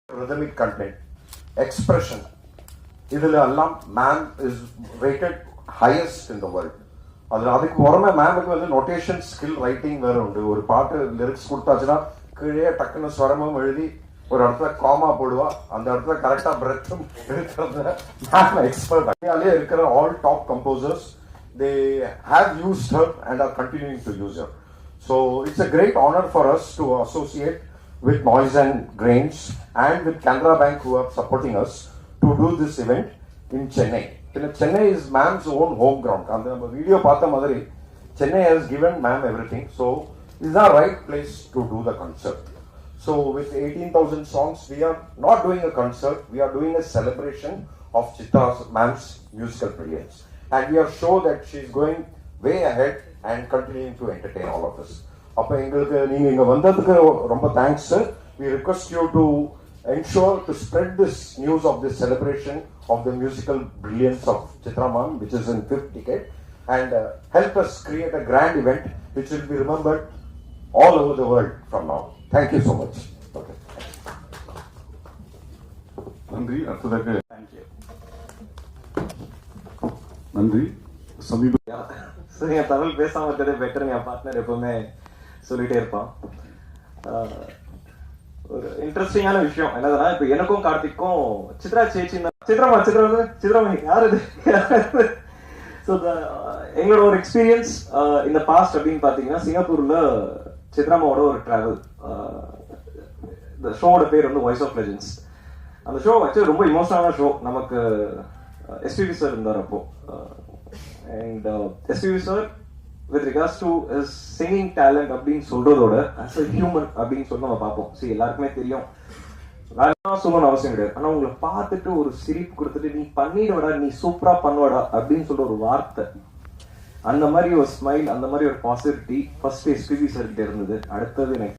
rhythmic content, expression. இதில் எல்லாம் ma'am is rated highest in the world. அதுக்கு புறமே மேமுக்கு வந்து நோட்டேஷன் ஸ்கில் ரைட்டிங் வேற உண்டு. ஒரு பாட்டு லிரிக்ஸ் கொடுத்தாச்சுன்னா கீழே டக்குன்னு ஸ்வரமும் எழுதி ஒரு இடத்துல காமா போடுவா, அந்த இடத்துல கரெக்டா பிரெத்தும் இருக்கிறது மேம் எக்ஸ்பர்ட். இந்தியாவிலே இருக்கிற all top composers they have used her and are continuing to use her. So it's a great honour for us to associate with Noise and Grains and with Canara Bank who are supporting us to do this event in Chennai. Chennai is ma'am's own home ground. And the video paatha madari, Chennai has given ma'am everything. So this is the right place to do the concert. So with 18,000 songs, we are not doing a concert. We are doing a celebration of Chitra's ma'am's musical brilliance. And we are sure that she is going way ahead and continuing to entertain all of us. அப்போ எங்களுக்கு நீங்கள் இங்கே வந்ததுக்கு ரொம்ப thanks. We request you to ensure to spread this news of this celebration of the musical brilliance of Chitra ma'am which is in 5th decade and help us create a grand event which will be remembered all over the world from now. Thank you so much. Okay. நன்றி. அடுத்ததாக நன்றி. சரி, என் தமிழ் பேசாமல் இருக்கிறதே better. என் partner எப்பவுமே சொல்லிட்டே இருப்பான். ஒரு இன்ட்ரெஸ்டிங்கான விஷயம் என்னதுன்னா, இப்போ எனக்கும் கார்த்திக்கும் சித்ரா சேச்சி சித்ராமணி யார் இது? ஸோ எங்களோட ஒரு எக்ஸ்பீரியன்ஸ் இந்த பாஸ்ட் அப்படின்னு பார்த்தீங்கன்னா, சிங்கப்பூர்ல சித்ராமாவோட ஒரு டிராவல். இந்த ஷோவோட பேர் வந்து வாய்ஸ் ஆஃப் லெஜெண்ட்ஸ். அந்த ஷோ வச்சு ரொம்ப இமோஷனலான ஷோ. நமக்கு எஸ்பிபி சார் இருந்தார் அப்போ. And SPB sir with regards to his singing talent அப்படின்னு சொல்றதோட as a human அப்படின்னு சொல்லி நம்ம பார்ப்போம். சரி, எல்லாருக்குமே தெரியும், வேற சொல்லணும்னு அவசியம் கிடையாது. ஆனா உங்களை பார்த்துட்டு ஒரு சிரிப்பு கொடுத்துட்டு நீ பண்ணிடுவடா, நீ சூப்பரா பண்ணுவடா அப்படின்னு சொல்ற ஒரு வார்த்தை, அந்த மாதிரி ஒரு ஸ்மைல், அந்த மாதிரி ஒரு பாசிட்டிவிட்டி ஃபர்ஸ்ட் எஸ்பிபி சார் கிட்ட இருந்தது. அடுத்தது எனக்கு